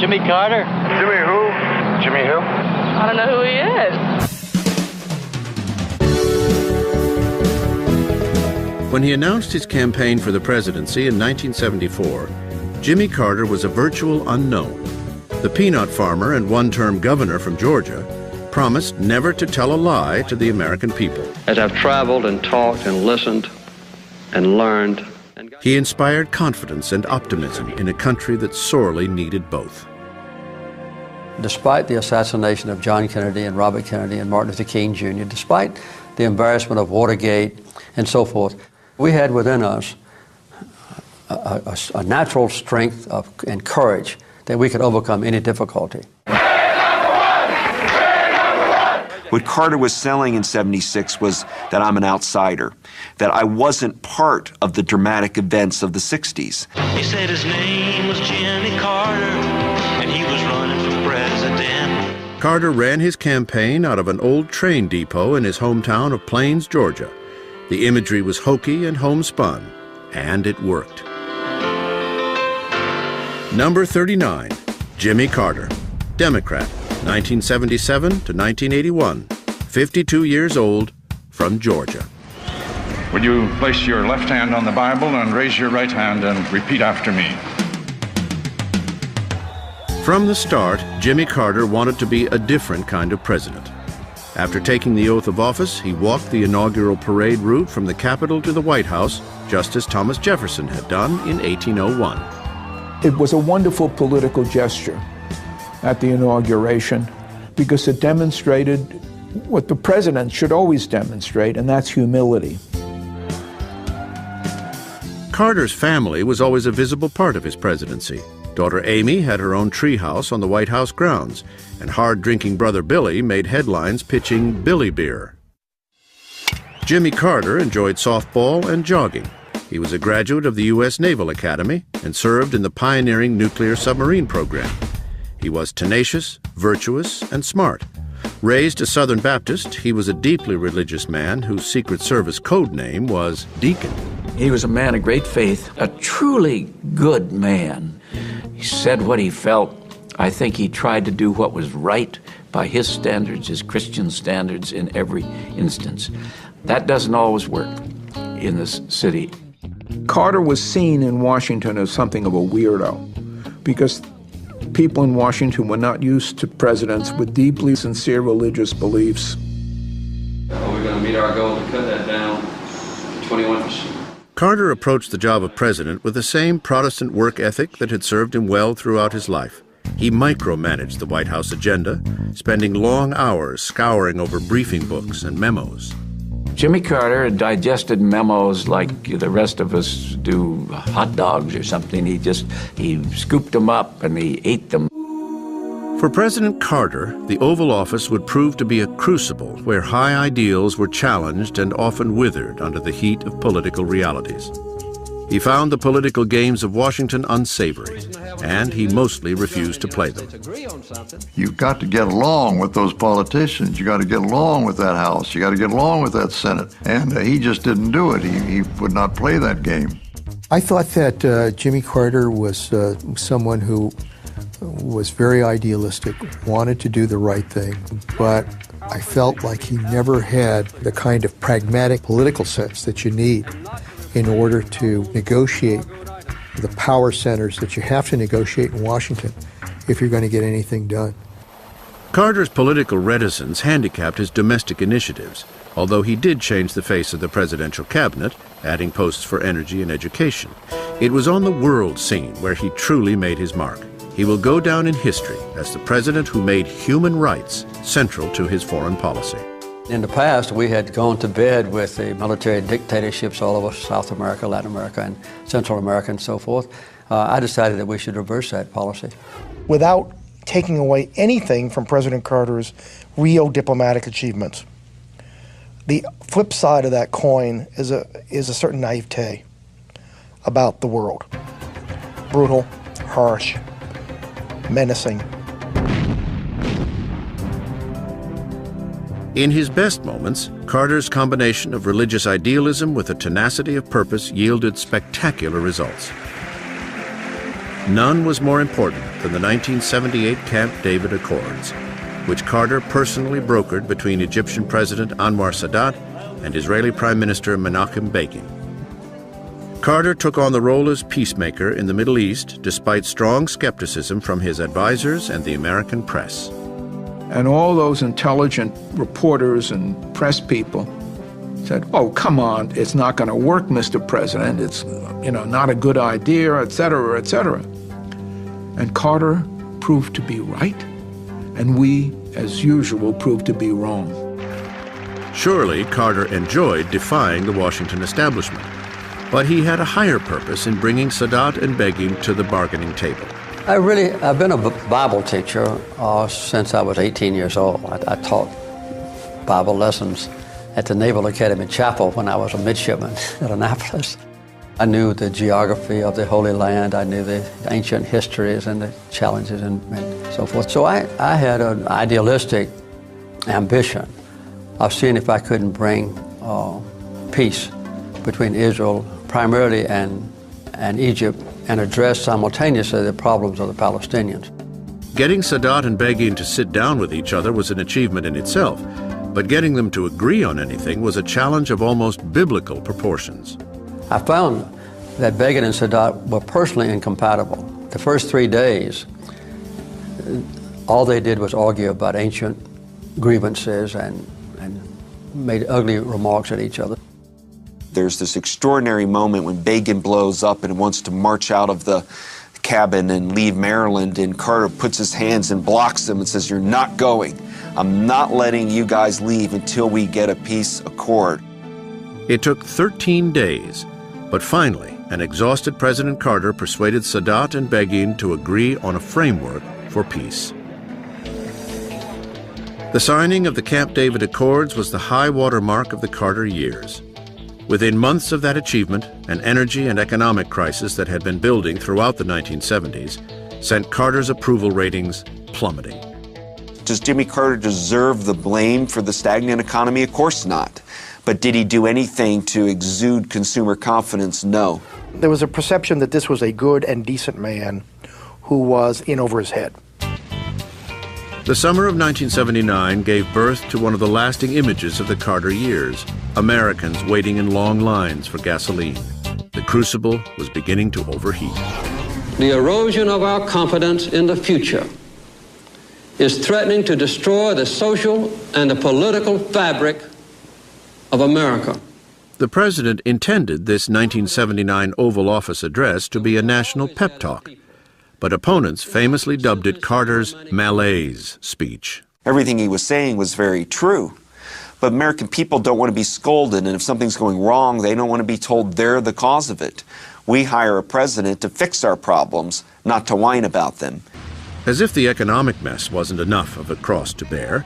Jimmy Carter. Jimmy who? Jimmy who? I don't know who he is. When he announced his campaign for the presidency in 1974, Jimmy Carter was a virtual unknown. The peanut farmer and one-term governor from Georgia promised never to tell a lie to the American people. As I've traveled and talked and listened and learned, he inspired confidence and optimism in a country that sorely needed both. Despite the assassination of John Kennedy and Robert Kennedy and Martin Luther King Jr., despite the embarrassment of Watergate and so forth, we had within us a natural strength and courage that we could overcome any difficulty. What Carter was selling in '76 was that I'm an outsider, that I wasn't part of the dramatic events of the '60s. He said his name was Jimmy Carter, and he was running for president. Carter ran his campaign out of an old train depot in his hometown of Plains, Georgia. The imagery was hokey and homespun, and it worked. Number 39, Jimmy Carter, Democrat, 1977 to 1981, 52 years old, from Georgia. Will you place your left hand on the Bible and raise your right hand and repeat after me? From the start, Jimmy Carter wanted to be a different kind of president. After taking the oath of office, he walked the inaugural parade route from the Capitol to the White House, just as Thomas Jefferson had done in 1801. It was a wonderful political gesture at the inauguration because it demonstrated what the president should always demonstrate, and that's humility. Carter's family was always a visible part of his presidency. Daughter Amy had her own treehouse on the White House grounds, and hard-drinking brother Billy made headlines pitching Billy beer. Jimmy Carter enjoyed softball and jogging. He was a graduate of the U.S. Naval Academy and served in the pioneering nuclear submarine program. He was tenacious, virtuous, and smart. Raised a Southern Baptist, he was a deeply religious man whose Secret Service code name was Deacon. He was a man of great faith, a truly good man. He said what he felt. I think he tried to do what was right by his standards, his Christian standards, in every instance. That doesn't always work in this city. Carter was seen in Washington as something of a weirdo because people in Washington were not used to presidents with deeply sincere religious beliefs. Well, we're going to meet our goal to cut that down to 21%. Carter approached the job of president with the same Protestant work ethic that had served him well throughout his life. He micromanaged the White House agenda, spending long hours scouring over briefing books and memos. Jimmy Carter digested memos like the rest of us do hot dogs or something. He scooped them up and he ate them. For President Carter, the Oval Office would prove to be a crucible where high ideals were challenged and often withered under the heat of political realities. He found the political games of Washington unsavory, and he mostly refused to play them. You've got to get along with those politicians. You got to get along with that House. You got to get along with that Senate. And he just didn't do it. He would not play that game. I thought that Jimmy Carter was someone who was very idealistic, wanted to do the right thing, but I felt like he never had the kind of pragmatic political sense that you need in order to negotiate the power centers that you have to negotiate in Washington if you're going to get anything done. Carter's political reticence handicapped his domestic initiatives, although he did change the face of the presidential cabinet, adding posts for energy and education. It was on the world scene where he truly made his mark. He will go down in history as the president who made human rights central to his foreign policy. In the past, we had gone to bed with the military dictatorships all over South America, Latin America, and Central America, and so forth. I decided that we should reverse that policy. Without taking away anything from President Carter's real diplomatic achievements, the flip side of that coin is a certain naivete about the world. Brutal, harsh, menacing. In his best moments, Carter's combination of religious idealism with a tenacity of purpose yielded spectacular results. None was more important than the 1978 Camp David Accords, which Carter personally brokered between Egyptian President Anwar Sadat and Israeli Prime Minister Menachem Begin. Carter took on the role as peacemaker in the Middle East despite strong skepticism from his advisors and the American press. And all those intelligent reporters and press people said, "Oh, come on, it's not going to work, Mr. President. It's, not a good idea, et cetera, et cetera." And Carter proved to be right, and we, as usual, proved to be wrong. Surely Carter enjoyed defying the Washington establishment, but he had a higher purpose in bringing Sadat and Begin to the bargaining table. I've been a Bible teacher since I was 18 years old. I taught Bible lessons at the Naval Academy Chapel when I was a midshipman at Annapolis. I knew the geography of the Holy Land. I knew the ancient histories and the challenges and so forth. So I had an idealistic ambition of seeing if I couldn't bring peace between Israel primarily and Egypt and address simultaneously the problems of the Palestinians. Getting Sadat and Begin to sit down with each other was an achievement in itself, but getting them to agree on anything was a challenge of almost biblical proportions. I found that Begin and Sadat were personally incompatible. The first 3 days, all they did was argue about ancient grievances and made ugly remarks at each other. There's this extraordinary moment when Begin blows up and wants to march out of the cabin and leave Maryland, and Carter puts his hands and blocks them and says, "You're not going. I'm not letting you guys leave until we get a peace accord." It took 13 days, but finally, an exhausted President Carter persuaded Sadat and Begin to agree on a framework for peace. The signing of the Camp David Accords was the high water mark of the Carter years. Within months of that achievement, an energy and economic crisis that had been building throughout the 1970s sent Carter's approval ratings plummeting. Does Jimmy Carter deserve the blame for the stagnant economy? Of course not. But did he do anything to exude consumer confidence? No. There was a perception that this was a good and decent man who was in over his head. The summer of 1979 gave birth to one of the lasting images of the Carter years, Americans waiting in long lines for gasoline. The crucible was beginning to overheat. The erosion of our confidence in the future is threatening to destroy the social and the political fabric of America. The president intended this 1979 Oval Office address to be a national pep talk, but opponents famously dubbed it Carter's malaise speech. Everything he was saying was very true, but American people don't want to be scolded, and if something's going wrong, they don't want to be told they're the cause of it. We hire a president to fix our problems, not to whine about them. As if the economic mess wasn't enough of a cross to bear,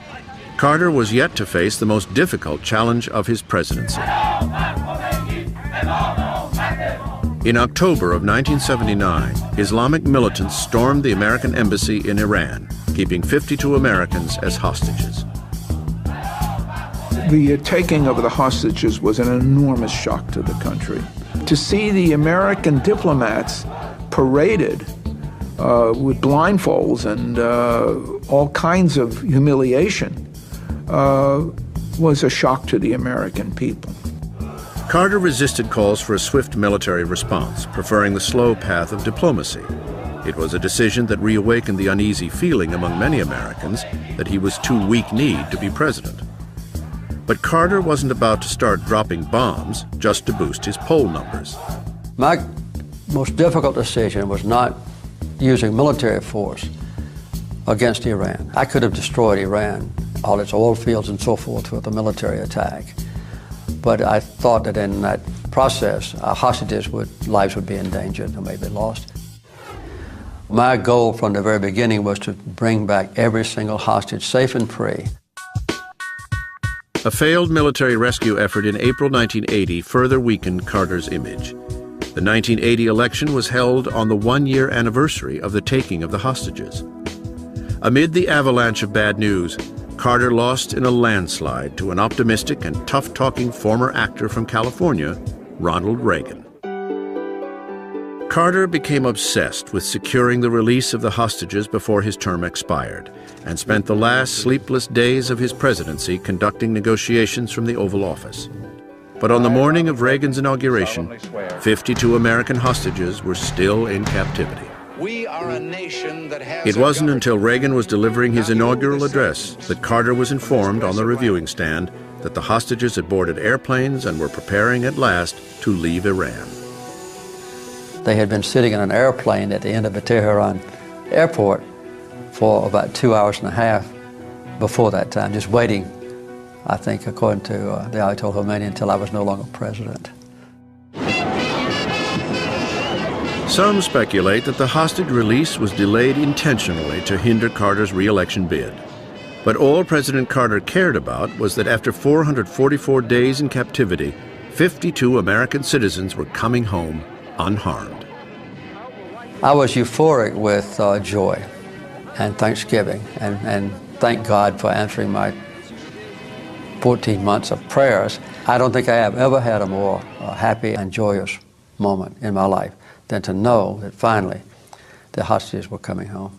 Carter was yet to face the most difficult challenge of his presidency. In October of 1979, Islamic militants stormed the American embassy in Iran, keeping 52 Americans as hostages. The taking of the hostages was an enormous shock to the country. To see the American diplomats paraded with blindfolds and all kinds of humiliation was a shock to the American people. Carter resisted calls for a swift military response, preferring the slow path of diplomacy. It was a decision that reawakened the uneasy feeling among many Americans that he was too weak-kneed to be president. But Carter wasn't about to start dropping bombs just to boost his poll numbers. My most difficult decision was not using military force against Iran. I could have destroyed Iran, all its oil fields and so forth, with a military attack. But I thought that in that process, our lives would be endangered or maybe lost. My goal from the very beginning was to bring back every single hostage safe and free. A failed military rescue effort in April 1980 further weakened Carter's image. The 1980 election was held on the one-year anniversary of the taking of the hostages. Amid the avalanche of bad news, Carter lost in a landslide to an optimistic and tough-talking former actor from California, Ronald Reagan. Carter became obsessed with securing the release of the hostages before his term expired, and spent the last sleepless days of his presidency conducting negotiations from the Oval Office. But on the morning of Reagan's inauguration, 52 American hostages were still in captivity. We are a nation that has It wasn't until Reagan was delivering his inaugural address that Carter was informed on the reviewing stand that the hostages had boarded airplanes and were preparing at last to leave Iran. They had been sitting in an airplane at the end of the Tehran airport for about 2 hours and a half before that time, just waiting, I think, according to the Ayatollah Khomeini, until I was no longer president. Some speculate that the hostage release was delayed intentionally to hinder Carter's re-election bid. But all President Carter cared about was that after 444 days in captivity, 52 American citizens were coming home unharmed. I was euphoric with joy and thanksgiving, and thank God for answering my 14 months of prayers. I don't think I have ever had a more happy and joyous moment in my life than to know that finally the hostages were coming home.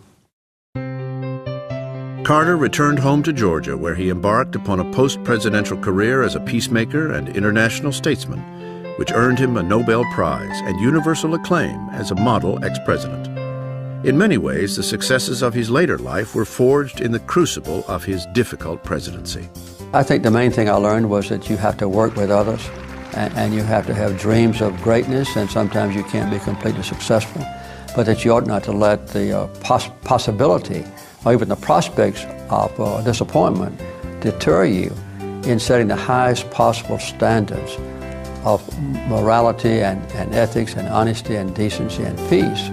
Carter returned home to Georgia, where he embarked upon a post-presidential career as a peacemaker and international statesman, which earned him a Nobel Prize and universal acclaim as a model ex-president. In many ways, the successes of his later life were forged in the crucible of his difficult presidency. I think the main thing I learned was that you have to work with others, and you have to have dreams of greatness, and sometimes you can't be completely successful, but that you ought not to let the possibility or even the prospects of disappointment deter you in setting the highest possible standards of morality and ethics and honesty and decency and peace.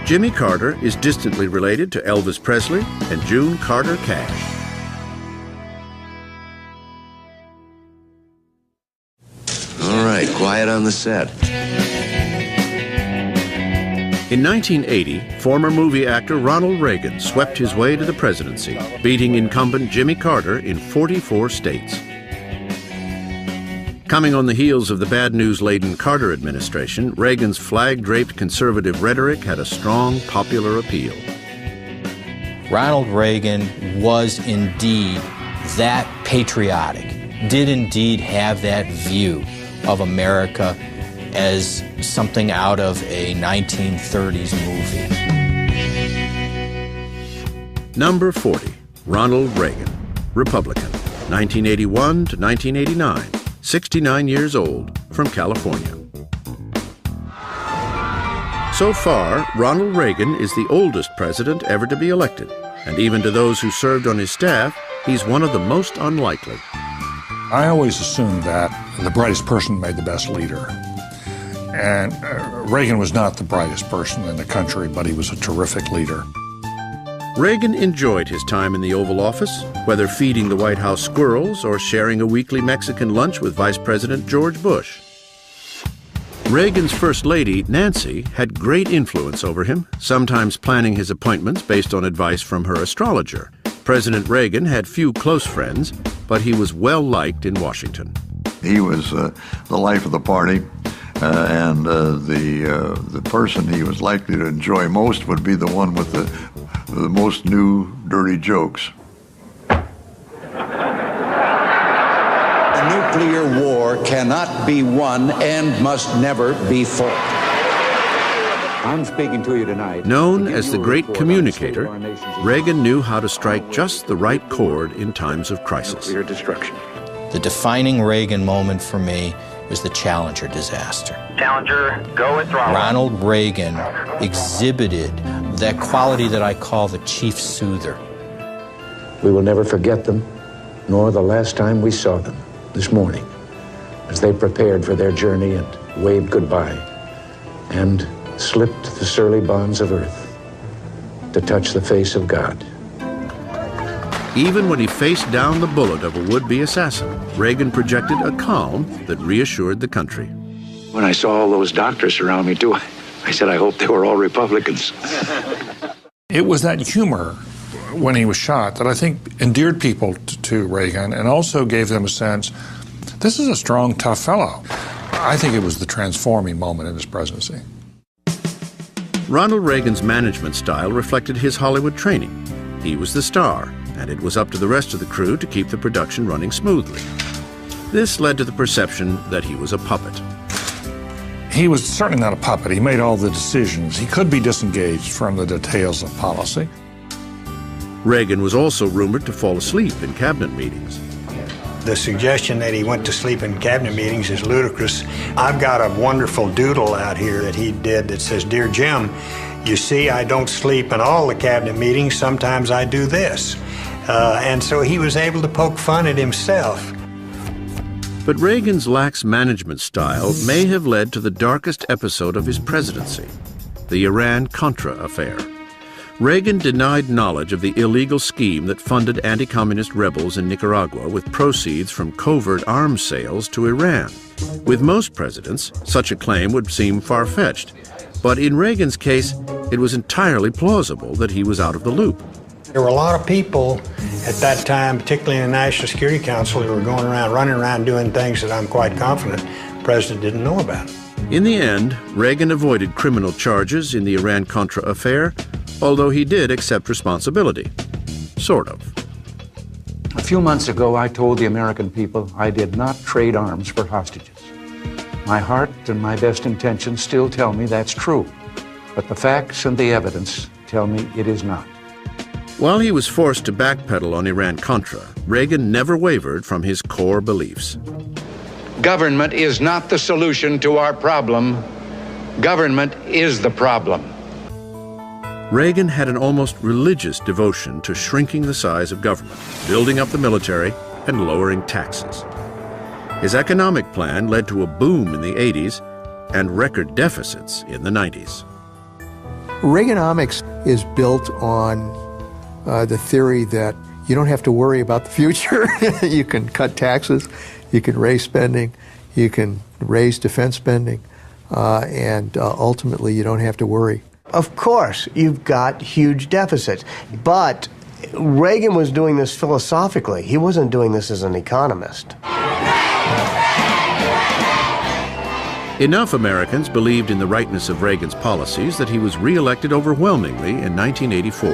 Jimmy Carter is distantly related to Elvis Presley and June Carter Cash. All right, quiet on the set. In 1980, former movie actor Ronald Reagan swept his way to the presidency, beating incumbent Jimmy Carter in 44 states. Coming on the heels of the bad news-laden Carter administration, Reagan's flag-draped conservative rhetoric had a strong popular appeal. Ronald Reagan was indeed that patriotic, did indeed have that view of America as something out of a 1930s movie. Number 40, Ronald Reagan, Republican, 1981 to 1989, 69 years old, from California. So far, Ronald Reagan is the oldest president ever to be elected, and even to those who served on his staff, he's one of the most unlikely. I always assumed that the brightest person made the best leader. And Reagan was not the brightest person in the country, but he was a terrific leader. Reagan enjoyed his time in the Oval Office, whether feeding the White House squirrels or sharing a weekly Mexican lunch with Vice President George Bush. Reagan's First Lady, Nancy, had great influence over him, sometimes planning his appointments based on advice from her astrologer. President Reagan had few close friends, but he was well-liked in Washington. He was the life of the party. And the person he was likely to enjoy most would be the one with the most new dirty jokes. The nuclear war cannot be won and must never be fought. I'm speaking to you tonight. Known as the great communicator, Reagan knew how to strike just the right chord in times of crisis. Nuclear destruction. The defining Reagan moment for me was the Challenger disaster. Challenger, go with throttle. Ronald Reagan exhibited that quality that I call the chief soother. We will never forget them, nor the last time we saw them this morning, as they prepared for their journey and waved goodbye and slipped the surly bonds of earth to touch the face of God. Even when he faced down the bullet of a would-be assassin, Reagan projected a calm that reassured the country. When I saw all those doctors around me, too, I said, I hope they were all Republicans. It was that humor when he was shot that I think endeared people to Reagan and also gave them a sense This is a strong, tough fellow. I think it was the transforming moment in his presidency. Ronald Reagan's management style reflected his Hollywood training. He was the star, and it was up to the rest of the crew to keep the production running smoothly. This led to the perception that he was a puppet. He was certainly not a puppet. He made all the decisions. He could be disengaged from the details of policy. Reagan was also rumored to fall asleep in cabinet meetings. The suggestion that he went to sleep in cabinet meetings is ludicrous. I've got a wonderful doodle out here that he did that says, "Dear Jim, you see, I don't sleep in all the cabinet meetings. Sometimes I do this." And so he was able to poke fun at himself. But Reagan's lax management style may have led to the darkest episode of his presidency, the Iran-Contra affair. Reagan denied knowledge of the illegal scheme that funded anti-communist rebels in Nicaragua with proceeds from covert arms sales to Iran. With most presidents, such a claim would seem far-fetched. But in Reagan's case, it was entirely plausible that he was out of the loop. There were a lot of people at that time, particularly in the National Security Council, who were going around, running around doing things that I'm quite confident the president didn't know about. In the end, Reagan avoided criminal charges in the Iran-Contra affair, although he did accept responsibility. Sort of. A few months ago, I told the American people I did not trade arms for hostages. My heart and my best intentions still tell me that's true, but the facts and the evidence tell me it is not. While he was forced to backpedal on Iran-Contra, Reagan never wavered from his core beliefs. Government is not the solution to our problem. Government is the problem. Reagan had an almost religious devotion to shrinking the size of government, building up the military, and lowering taxes. His economic plan led to a boom in the 80s and record deficits in the 90s. Reaganomics is built on the theory that you don't have to worry about the future. You can cut taxes, you can raise spending, you can raise defense spending, and ultimately you don't have to worry. Of course, you've got huge deficits, but Reagan was doing this philosophically. He wasn't doing this as an economist. Enough Americans believed in the rightness of Reagan's policies that he was re-elected overwhelmingly in 1984.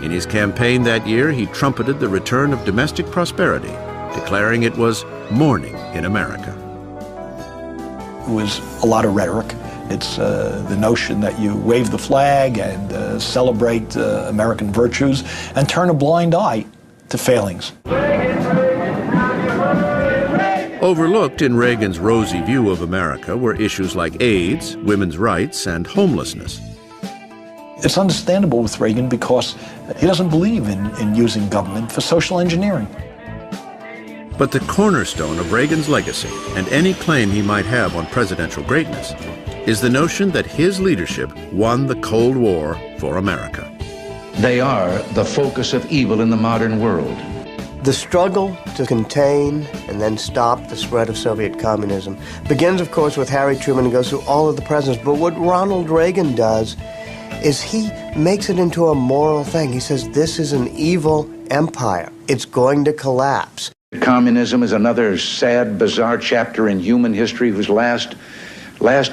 In his campaign that year, he trumpeted the return of domestic prosperity, declaring it was morning in America. It was a lot of rhetoric. It's the notion that you wave the flag and celebrate American virtues and turn a blind eye to failings. Overlooked in Reagan's rosy view of America were issues like AIDS, women's rights, and homelessness. It's understandable with Reagan because he doesn't believe in using government for social engineering. But the cornerstone of Reagan's legacy, and any claim he might have on presidential greatness, is the notion that his leadership won the Cold War for America. They are the focus of evil in the modern world. The struggle to contain and then stop the spread of Soviet communism begins, of course, with Harry Truman and goes through all of the presidents. But what Ronald Reagan does is he makes it into a moral thing. He says, this is an evil empire. It's going to collapse. Communism is another sad, bizarre chapter in human history whose last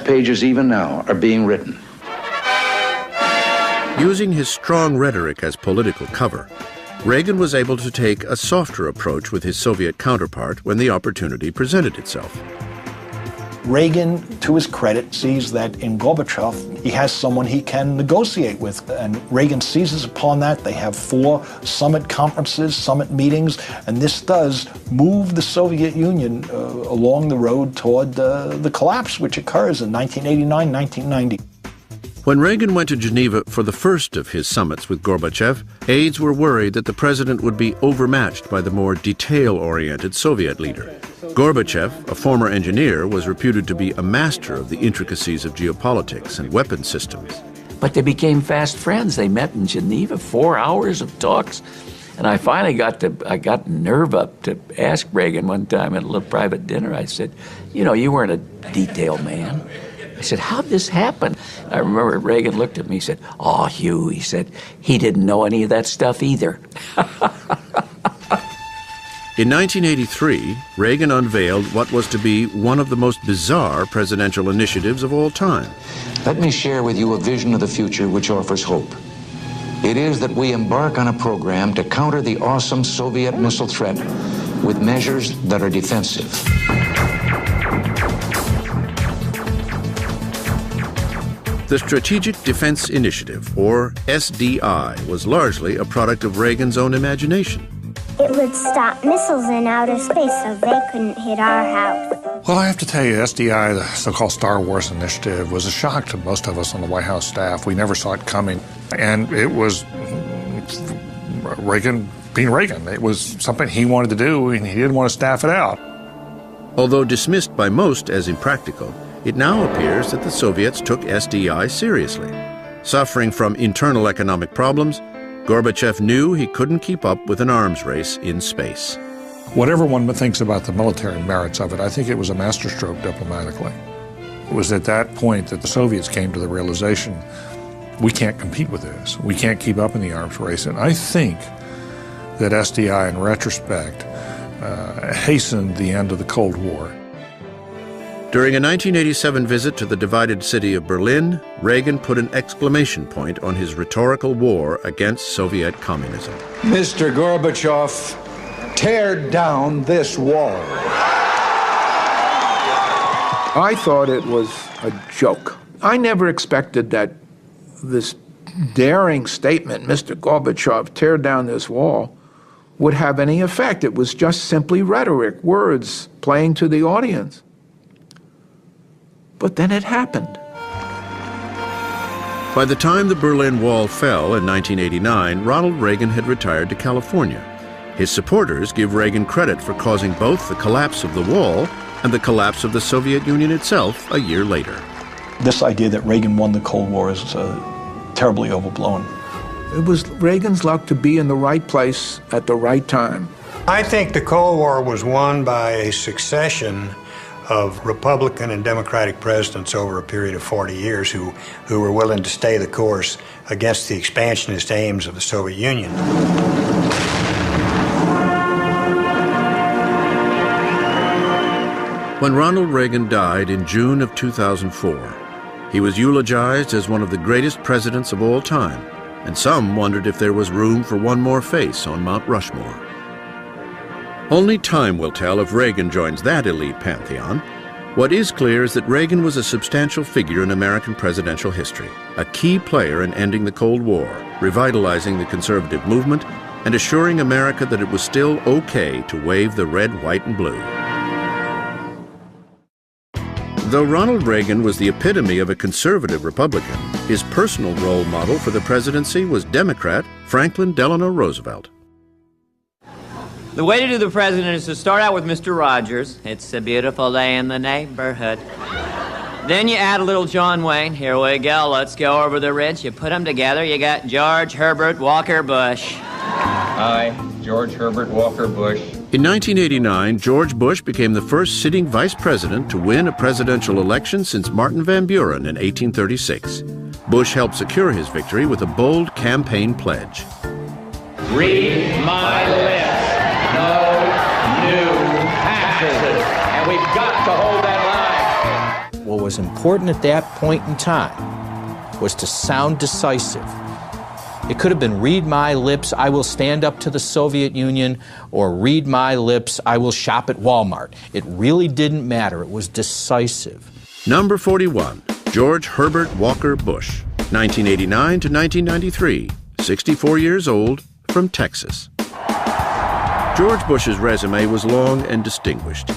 pages even now are being written. Using his strong rhetoric as political cover, Reagan was able to take a softer approach with his Soviet counterpart when the opportunity presented itself. Reagan, to his credit, sees that in Gorbachev, he has someone he can negotiate with. And Reagan seizes upon that. They have 4 summit conferences, summit meetings, and this does move the Soviet Union along the road toward the collapse, which occurs in 1989, 1990. When Reagan went to Geneva for the first of his summits with Gorbachev, aides were worried that the president would be overmatched by the more detail-oriented Soviet leader. Gorbachev, a former engineer, was reputed to be a master of the intricacies of geopolitics and weapons systems. But they became fast friends. They met in Geneva, 4 hours of talks. And I finally got nerve up to ask Reagan one time at a little private dinner. I said, you know, you weren't a detail man. I said, how'd this happen? I remember Reagan looked at me, he said, oh, Hugh, he said, he didn't know any of that stuff either. In 1983, Reagan unveiled what was to be one of the most bizarre presidential initiatives of all time. Let me share with you a vision of the future which offers hope. It is that we embark on a program to counter the awesome Soviet missile threat with measures that are defensive. The Strategic Defense Initiative, or SDI, was largely a product of Reagan's own imagination. It would stop missiles in outer space so they couldn't hit our house. Well, I have to tell you, SDI, the so-called Star Wars Initiative, was a shock to most of us on the White House staff. We never saw it coming. And it was Reagan being Reagan. It was something he wanted to do, and he didn't want to staff it out. Although dismissed by most as impractical, it now appears that the Soviets took SDI seriously. Suffering from internal economic problems, Gorbachev knew he couldn't keep up with an arms race in space. Whatever one thinks about the military merits of it, I think it was a masterstroke diplomatically. It was at that point that the Soviets came to the realization, we can't compete with this. We can't keep up in the arms race. And I think that SDI, in retrospect, hastened the end of the Cold War. During a 1987 visit to the divided city of Berlin, Reagan put an exclamation point on his rhetorical war against Soviet communism. Mr. Gorbachev, tear down this wall. I thought it was a joke. I never expected that this daring statement, Mr. Gorbachev, tear down this wall, would have any effect. It was just simply rhetoric, words playing to the audience. But then it happened. By the time the Berlin Wall fell in 1989, Ronald Reagan had retired to California. His supporters give Reagan credit for causing both the collapse of the wall and the collapse of the Soviet Union itself a year later. This idea that Reagan won the Cold War is terribly overblown. It was Reagan's luck to be in the right place at the right time. I think the Cold War was won by a succession of Republican and Democratic presidents over a period of 40 years who were willing to stay the course against the expansionist aims of the Soviet Union. When Ronald Reagan died in June of 2004, he was eulogized as one of the greatest presidents of all time, and some wondered if there was room for one more face on Mount Rushmore. Only time will tell if Reagan joins that elite pantheon. What is clear is that Reagan was a substantial figure in American presidential history, a key player in ending the Cold War, revitalizing the conservative movement, and assuring America that it was still okay to wave the red, white, and blue. Though Ronald Reagan was the epitome of a conservative Republican, his personal role model for the presidency was Democrat Franklin Delano Roosevelt. The way to do the president is to start out with Mr. Rogers. It's a beautiful day in the neighborhood. Then you add a little John Wayne. Here we go. Let's go over the ridge. You put them together. You got George Herbert Walker Bush. Hi, George Herbert Walker Bush. In 1989, George Bush became the first sitting vice president to win a presidential election since Martin Van Buren in 1836. Bush helped secure his victory with a bold campaign pledge. Read my lips. No new taxes. And we've got to hold that line. What was important at that point in time was to sound decisive. It could have been read my lips, I will stand up to the Soviet Union, or read my lips, I will shop at Walmart. It really didn't matter. It was decisive. Number 41, George Herbert Walker Bush, 1989 to 1993, 64 years old, from Texas. George Bush's resume was long and distinguished.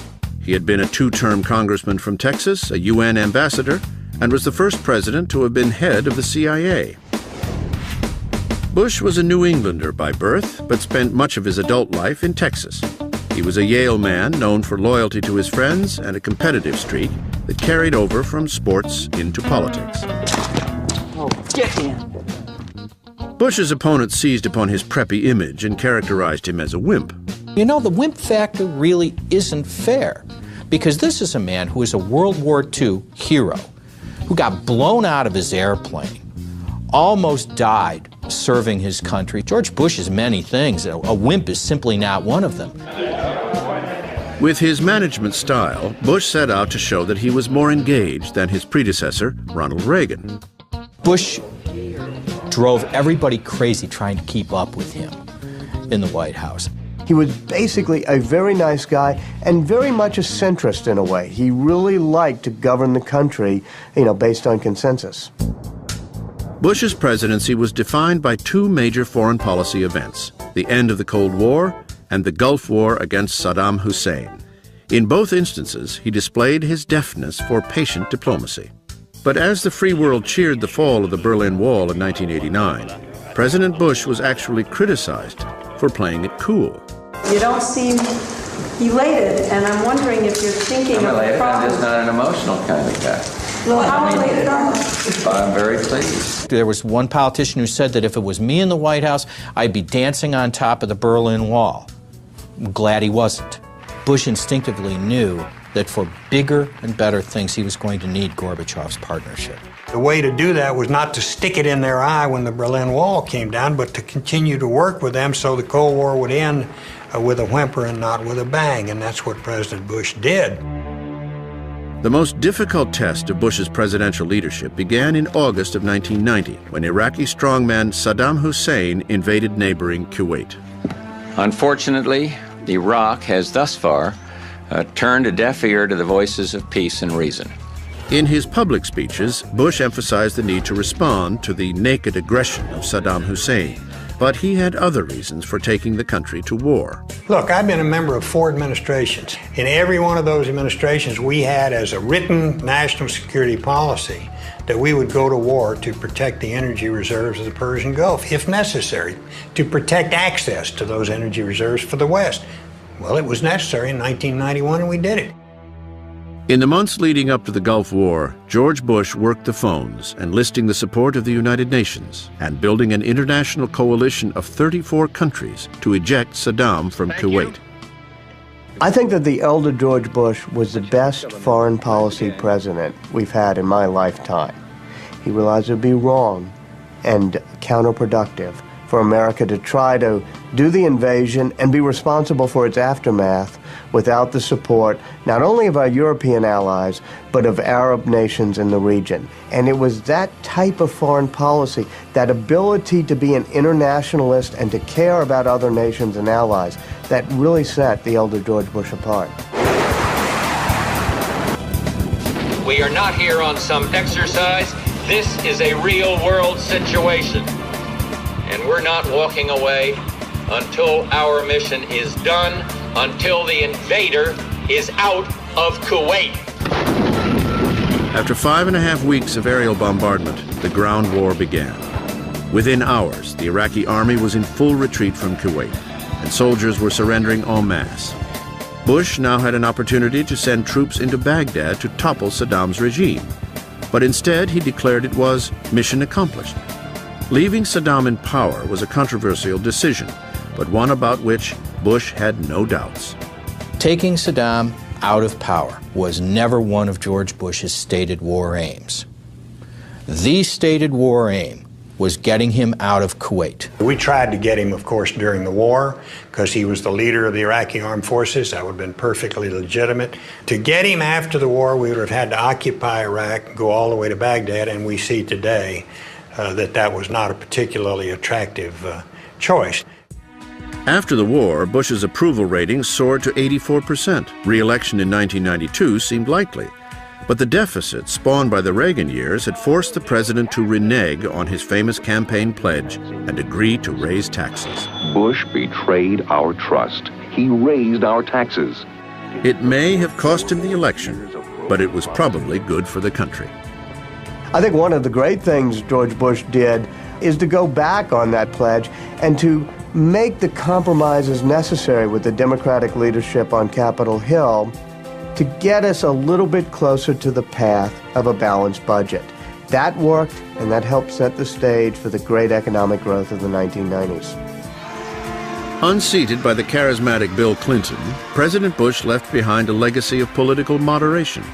He had been a two-term congressman from Texas, a UN ambassador, and was the first president to have been head of the CIA. Bush was a New Englander by birth, but spent much of his adult life in Texas. He was a Yale man known for loyalty to his friends and a competitive streak that carried over from sports into politics. Oh, get in. Bush's opponents seized upon his preppy image and characterized him as a wimp. You know, the wimp factor really isn't fair, because this is a man who is a World War II hero, who got blown out of his airplane, almost died serving his country. George Bush is many things. A wimp is simply not one of them. With his management style, Bush set out to show that he was more engaged than his predecessor, Ronald Reagan. Bush drove everybody crazy trying to keep up with him in the White House. He was basically a very nice guy and very much a centrist in a way. He really liked to govern the country, based on consensus. Bush's presidency was defined by two major foreign policy events, the end of the Cold War and the Gulf War against Saddam Hussein. In both instances, he displayed his deftness for patient diplomacy. But as the free world cheered the fall of the Berlin Wall in 1989, President Bush was actually criticized for playing it cool. You don't seem elated, and I'm wondering if you're thinking of the problem. I'm just not an emotional kind of guy. Well, how elated are you? But I'm very pleased. There was one politician who said that if it was me in the White House, I'd be dancing on top of the Berlin Wall. I'm glad he wasn't. Bush instinctively knew that for bigger and better things, he was going to need Gorbachev's partnership. The way to do that was not to stick it in their eye when the Berlin Wall came down, but to continue to work with them so the Cold War would end with a whimper and not with a bang, and that's what President Bush did. The most difficult test of Bush's presidential leadership began in August of 1990, when Iraqi strongman Saddam Hussein invaded neighboring Kuwait. Unfortunately, Iraq has thus far turned a deaf ear to the voices of peace and reason. In his public speeches, Bush emphasized the need to respond to the naked aggression of Saddam Hussein, but he had other reasons for taking the country to war. Look, I've been a member of 4 administrations. In every one of those administrations, we had as a written national security policy that we would go to war to protect the energy reserves of the Persian Gulf, if necessary, to protect access to those energy reserves for the West. Well, it was necessary in 1991, and we did it. In the months leading up to the Gulf War, George Bush worked the phones, enlisting the support of the United Nations and building an international coalition of 34 countries to eject Saddam from Kuwait. I think that the elder George Bush was the best foreign policy president we've had in my lifetime. He realized it would be wrong and counterproductive for America to try to do the invasion and be responsible for its aftermath without the support not only of our European allies, but of Arab nations in the region. And it was that type of foreign policy, that ability to be an internationalist and to care about other nations and allies, that really set the elder George Bush apart. We are not here on some exercise. This is a real-world situation. And we're not walking away until our mission is done, until the invader is out of Kuwait. After 5.5 weeks of aerial bombardment, the ground war began. Within hours, the Iraqi army was in full retreat from Kuwait, and soldiers were surrendering en masse. Bush now had an opportunity to send troops into Baghdad to topple Saddam's regime, but instead he declared it was mission accomplished. Leaving Saddam in power was a controversial decision, but one about which Bush had no doubts. Taking Saddam out of power was never one of George Bush's stated war aims. The stated war aim was getting him out of Kuwait. We tried to get him, of course, during the war, because he was the leader of the Iraqi armed forces. That would have been perfectly legitimate. To get him after the war, we would have had to occupy Iraq, go all the way to Baghdad, and we see today that was not a particularly attractive choice. After the war, Bush's approval ratings soared to 84%. Re-election in 1992 seemed likely. But the deficit spawned by the Reagan years had forced the president to renege on his famous campaign pledge and agree to raise taxes. Bush betrayed our trust. He raised our taxes. It may have cost him the election, but it was probably good for the country. I think one of the great things George Bush did is to go back on that pledge and to make the compromises necessary with the Democratic leadership on Capitol Hill to get us a little bit closer to the path of a balanced budget. That worked, and that helped set the stage for the great economic growth of the 1990s. Unseated by the charismatic Bill Clinton, President Bush left behind a legacy of political moderation.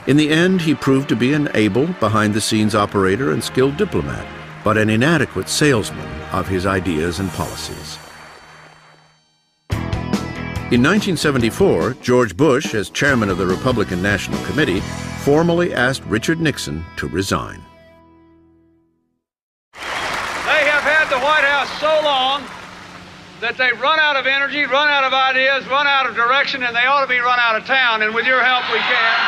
In the end, he proved to be an able, behind-the-scenes operator and skilled diplomat, but an inadequate salesman of his ideas and policies. In 1974, George Bush, as chairman of the Republican National Committee, formally asked Richard Nixon to resign. They have had the White House so long that they've run out of energy, run out of ideas, run out of direction, and they ought to be run out of town, and with your help we can.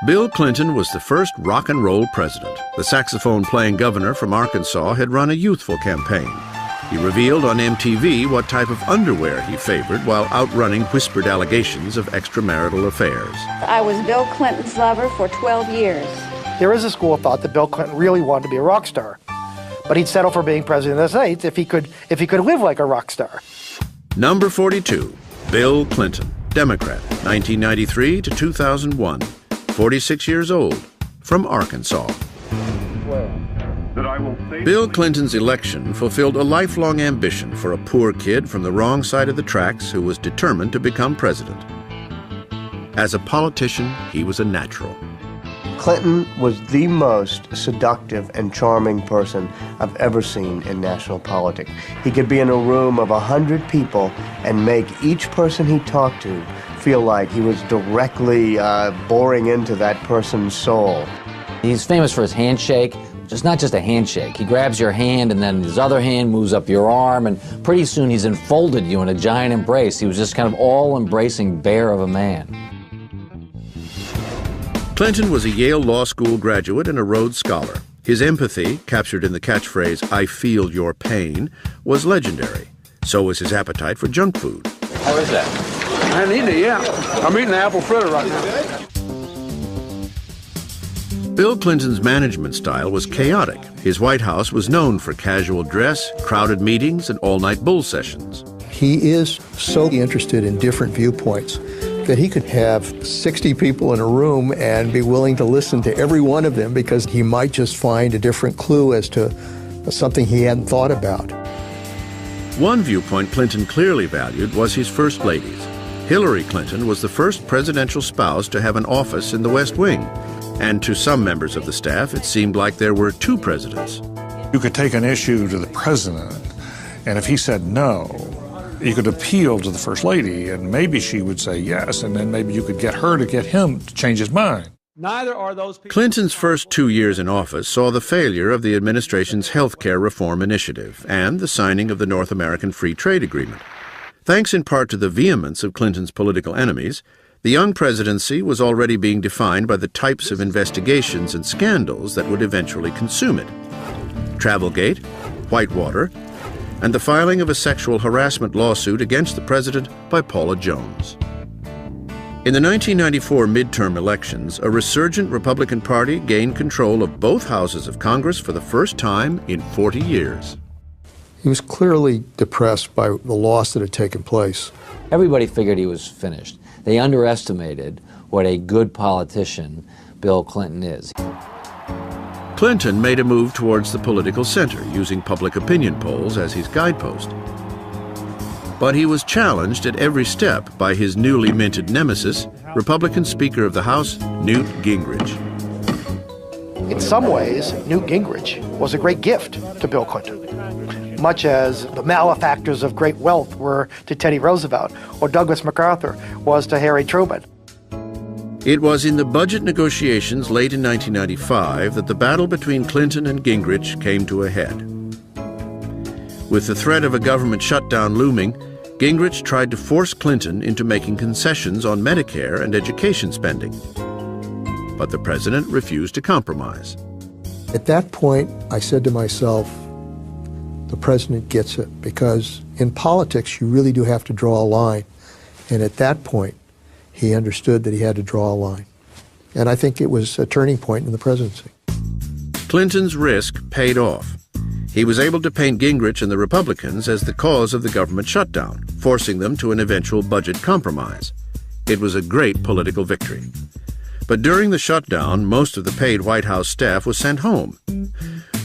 Bill Clinton was the first rock and roll president. The saxophone-playing governor from Arkansas had run a youthful campaign. He revealed on MTV what type of underwear he favored while outrunning whispered allegations of extramarital affairs. I was Bill Clinton's lover for 12 years. There is a school of thought that Bill Clinton really wanted to be a rock star, but he'd settle for being president of the United States if he could live like a rock star. Number 42, Bill Clinton, Democrat, 1993 to 2001, 46 years old, from Arkansas. Bill Clinton's election fulfilled a lifelong ambition for a poor kid from the wrong side of the tracks who was determined to become president. As a politician, he was a natural. Clinton was the most seductive and charming person I've ever seen in national politics. He could be in a room of 100 people and make each person he talked to feel like he was directly boring into that person's soul. He's famous for his handshake. It's not just a handshake. He grabs your hand and then his other hand moves up your arm, and pretty soon he's enfolded you in a giant embrace. He was just kind of all-embracing bear of a man. Clinton was a Yale Law School graduate and a Rhodes Scholar. His empathy, captured in the catchphrase, "I feel your pain," was legendary. So was his appetite for junk food. How is that? I haven't eaten it yet. I'm eating an apple fritter right now. Bill Clinton's management style was chaotic. His White House was known for casual dress, crowded meetings, and all-night bull sessions. He is so interested in different viewpoints that he could have 60 people in a room and be willing to listen to every one of them because he might just find a different clue as to something he hadn't thought about. One viewpoint Clinton clearly valued was his first ladies. Hillary Clinton was the first presidential spouse to have an office in the West Wing. And to some members of the staff, it seemed like there were two presidents. You could take an issue to the president, and if he said no, you could appeal to the First Lady, and maybe she would say yes, and then maybe you could get her to get him to change his mind. Neither are those people. Clinton's first 2 years in office saw the failure of the administration's health care reform initiative and the signing of the North American Free Trade Agreement. Thanks in part to the vehemence of Clinton's political enemies, the young presidency was already being defined by the types of investigations and scandals that would eventually consume it. Travelgate, Whitewater, and the filing of a sexual harassment lawsuit against the president by Paula Jones. In the 1994 midterm elections, a resurgent Republican Party gained control of both houses of Congress for the first time in 40 years. He was clearly depressed by the loss that had taken place. Everybody figured he was finished. They underestimated what a good politician Bill Clinton is. Clinton made a move towards the political center, using public opinion polls as his guidepost. But he was challenged at every step by his newly minted nemesis, Republican Speaker of the House, Newt Gingrich. In some ways, Newt Gingrich was a great gift to Bill Clinton, much as the malefactors of great wealth were to Teddy Roosevelt, or Douglas MacArthur was to Harry Truman. It was in the budget negotiations late in 1995 that the battle between Clinton and Gingrich came to a head. With the threat of a government shutdown looming, Gingrich tried to force Clinton into making concessions on Medicare and education spending. But the president refused to compromise. At that point, I said to myself, the president gets it, because in politics, you really do have to draw a line. And at that point, he understood that he had to draw a line. And I think it was a turning point in the presidency. Clinton's risk paid off. He was able to paint Gingrich and the Republicans as the cause of the government shutdown, forcing them to an eventual budget compromise. It was a great political victory. But during the shutdown, most of the paid White House staff was sent home,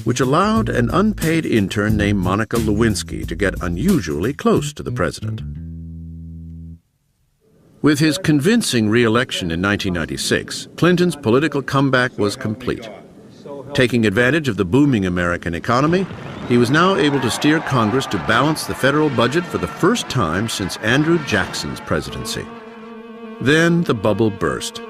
which allowed an unpaid intern named Monica Lewinsky to get unusually close to the president. With his convincing re-election in 1996, Clinton's political comeback was complete. Taking advantage of the booming American economy, he was now able to steer Congress to balance the federal budget for the first time since Andrew Jackson's presidency. Then the bubble burst.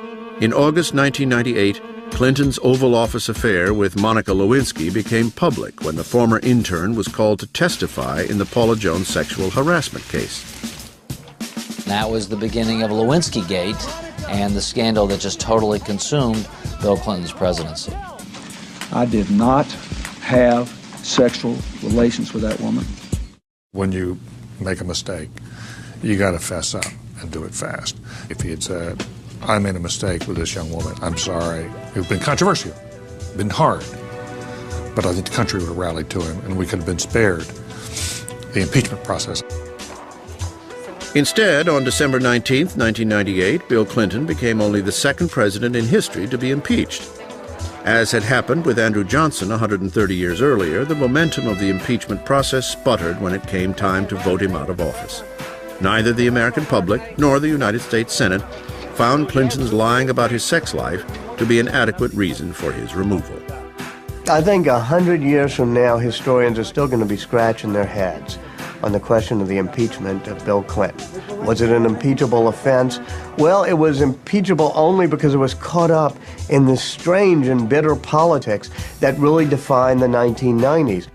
In August 1998, Clinton's Oval Office affair with Monica Lewinsky became public when the former intern was called to testify in the Paula Jones sexual harassment case. That was the beginning of Lewinsky Gate and the scandal that just totally consumed Bill Clinton's presidency. I did not have sexual relations with that woman. When you make a mistake, you got to fess up and do it fast. If he had said, I made a mistake with this young woman, I'm sorry, it would have been controversial, been hard. But I think the country would have rallied to him and we could have been spared the impeachment process. Instead, on December 19, 1998, Bill Clinton became only the second president in history to be impeached. As had happened with Andrew Johnson 130 years earlier, the momentum of the impeachment process sputtered when it came time to vote him out of office. Neither the American public nor the United States Senate found Clinton's lying about his sex life to be an adequate reason for his removal. I think 100 years from now, historians are still going to be scratching their heads on the question of the impeachment of Bill Clinton. Was it an impeachable offense? Well, it was impeachable only because it was caught up in this strange and bitter politics that really defined the 1990s.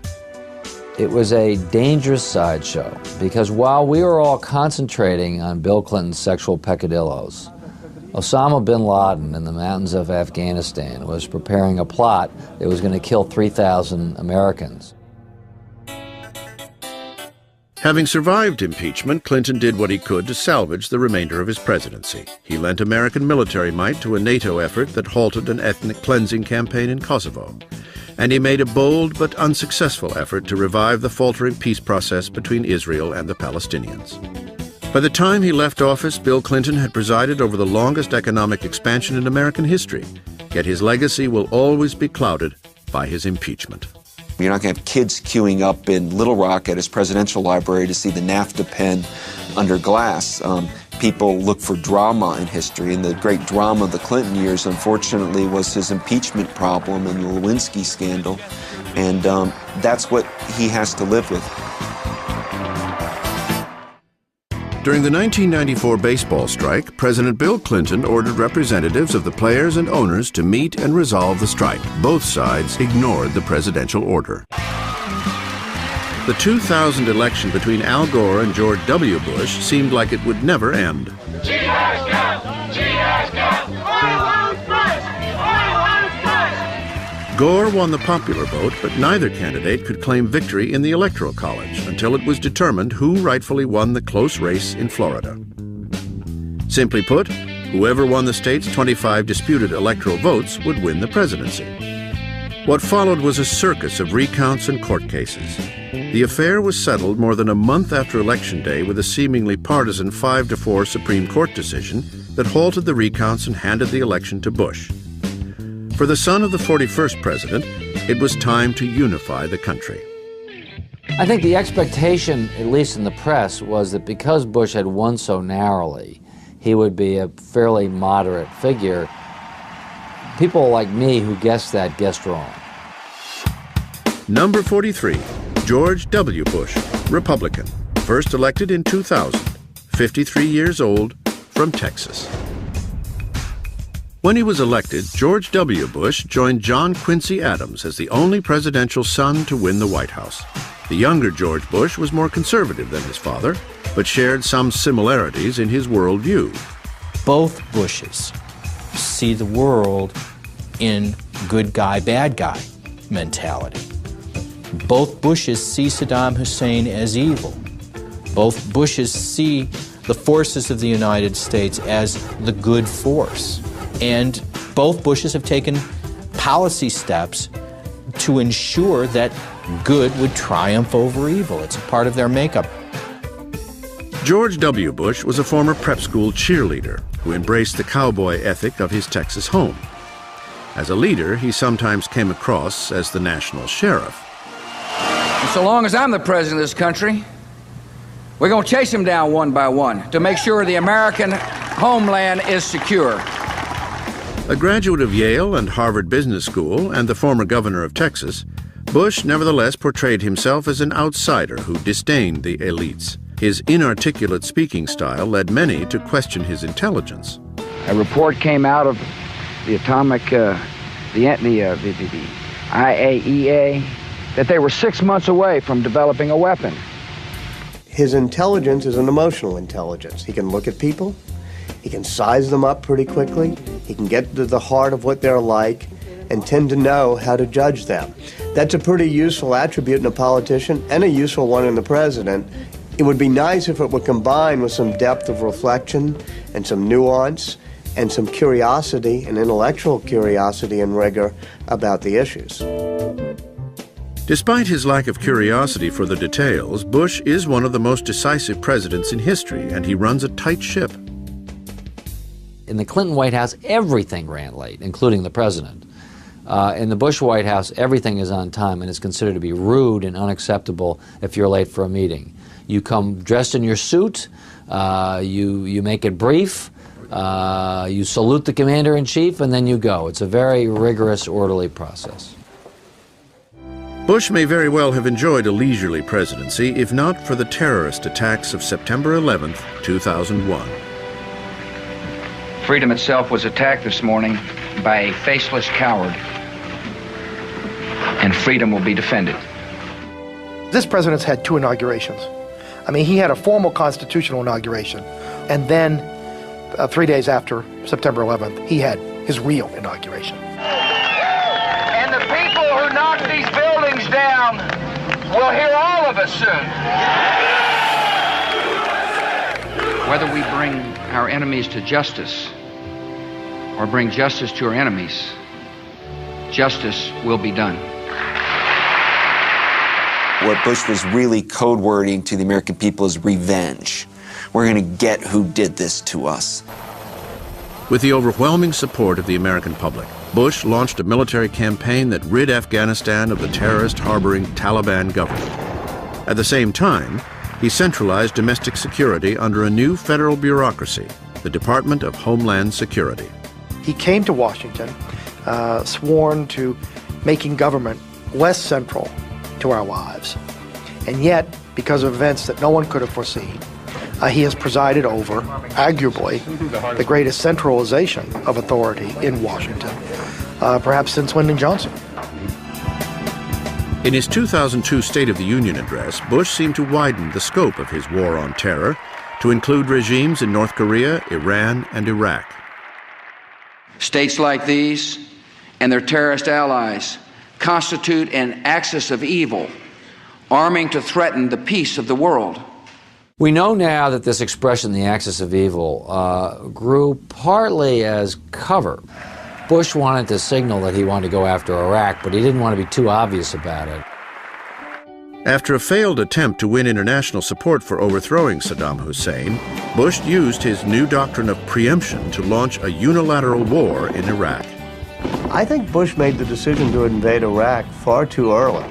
It was a dangerous sideshow because while we were all concentrating on Bill Clinton's sexual peccadillos, Osama bin Laden in the mountains of Afghanistan was preparing a plot that was going to kill 3,000 Americans. Having survived impeachment, Clinton did what he could to salvage the remainder of his presidency. He lent American military might to a NATO effort that halted an ethnic cleansing campaign in Kosovo. And he made a bold but unsuccessful effort to revive the faltering peace process between Israel and the Palestinians. By the time he left office, Bill Clinton had presided over the longest economic expansion in American history, yet his legacy will always be clouded by his impeachment. You're not going to have kids queuing up in Little Rock at his presidential library to see the NAFTA pen under glass. People look for drama in history, and the great drama of the Clinton years, unfortunately, was his impeachment problem and the Lewinsky scandal, and that's what he has to live with. During the 1994 baseball strike, President Bill Clinton ordered representatives of the players and owners to meet and resolve the strike. Both sides ignored the presidential order. The 2000 election between Al Gore and George W. Bush seemed like it would never end. Gore won the popular vote, but neither candidate could claim victory in the Electoral College until it was determined who rightfully won the close race in Florida. Simply put, whoever won the state's 25 disputed electoral votes would win the presidency. What followed was a circus of recounts and court cases. The affair was settled more than a month after Election Day with a seemingly partisan 5-4 Supreme Court decision that halted the recounts and handed the election to Bush. For the son of the 41st president, it was time to unify the country. I think the expectation, at least in the press, was that because Bush had won so narrowly, he would be a fairly moderate figure. People like me who guessed that guessed wrong. Number 43, George W. Bush, Republican, first elected in 2000, 53 years old, from Texas. When he was elected, George W. Bush joined John Quincy Adams as the only presidential son to win the White House. The younger George Bush was more conservative than his father, but shared some similarities in his worldview. Both Bushes see the world in good guy, bad guy mentality. Both Bushes see Saddam Hussein as evil. Both Bushes see the forces of the United States as the good force. And both Bushes have taken policy steps to ensure that good would triumph over evil. It's a part of their makeup. George W. Bush was a former prep school cheerleader who embraced the cowboy ethic of his Texas home. As a leader, he sometimes came across as the national sheriff. And so long as I'm the president of this country, we're going to chase them down one by one to make sure the American homeland is secure. A graduate of Yale and Harvard Business School and the former governor of Texas, Bush nevertheless portrayed himself as an outsider who disdained the elites. His inarticulate speaking style led many to question his intelligence. A report came out of the IAEA that they were 6 months away from developing a weapon. His intelligence is an emotional intelligence. He can look at people, he can size them up pretty quickly, he can get to the heart of what they're like, and tend to know how to judge them. That's a pretty useful attribute in a politician and a useful one in the president. It would be nice if it were combined with some depth of reflection and some nuance and some curiosity and intellectual curiosity and rigor about the issues. Despite his lack of curiosity for the details, Bush is one of the most decisive presidents in history, and he runs a tight ship. In the Clinton White House, everything ran late, including the president. In the Bush White House, everything is on time and is considered to be rude and unacceptable if you're late for a meeting. You come dressed in your suit, you make it brief, you salute the commander-in-chief, and then you go. It's a very rigorous, orderly process. Bush may very well have enjoyed a leisurely presidency if not for the terrorist attacks of September 11th, 2001. Freedom itself was attacked this morning by a faceless coward, and freedom will be defended. This president's had 2 inaugurations. I mean, he had a formal constitutional inauguration, and then 3 days after September 11th, he had his real inauguration. And the people who knock these buildings down will hear all of us soon. Whether we bring our enemies to justice or bring justice to our enemies, justice will be done. What Bush was really code wording to the American people is revenge. We're going to get who did this to us. With the overwhelming support of the American public, Bush launched a military campaign that rid Afghanistan of the terrorist-harboring Taliban government. At the same time, he centralized domestic security under a new federal bureaucracy, the Department of Homeland Security. He came to Washington, sworn to making government less central to our lives. And yet, because of events that no one could have foreseen, he has presided over, arguably, the greatest centralization of authority in Washington, perhaps since Lyndon Johnson. In his 2002 State of the Union address, Bush seemed to widen the scope of his war on terror to include regimes in North Korea, Iran, and Iraq. States like these and their terrorist allies constitute an axis of evil, arming to threaten the peace of the world. We know now that this expression, the axis of evil, grew partly as cover. Bush wanted to signal that he wanted to go after Iraq, but he didn't want to be too obvious about it. After a failed attempt to win international support for overthrowing Saddam Hussein, Bush used his new doctrine of preemption to launch a unilateral war in Iraq. I think Bush made the decision to invade Iraq far too early.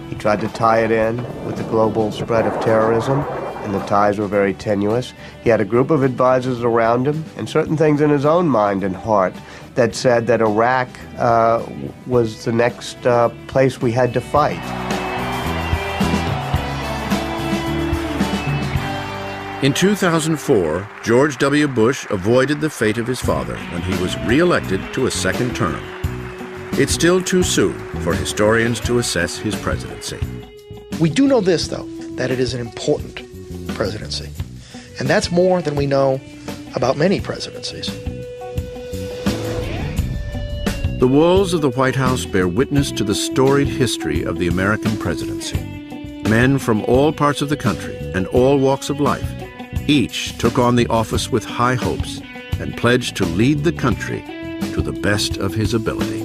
He tried to tie it in with the global spread of terrorism, and the ties were very tenuous. He had a group of advisors around him and certain things in his own mind and heart that said that Iraq was the next place we had to fight. In 2004, George W. Bush avoided the fate of his father when he was re-elected to a second term. It's still too soon for historians to assess his presidency. We do know this, though, that it is an important presidency. And that's more than we know about many presidencies. The walls of the White House bear witness to the storied history of the American presidency. Men from all parts of the country and all walks of life each took on the office with high hopes and pledged to lead the country to the best of his ability.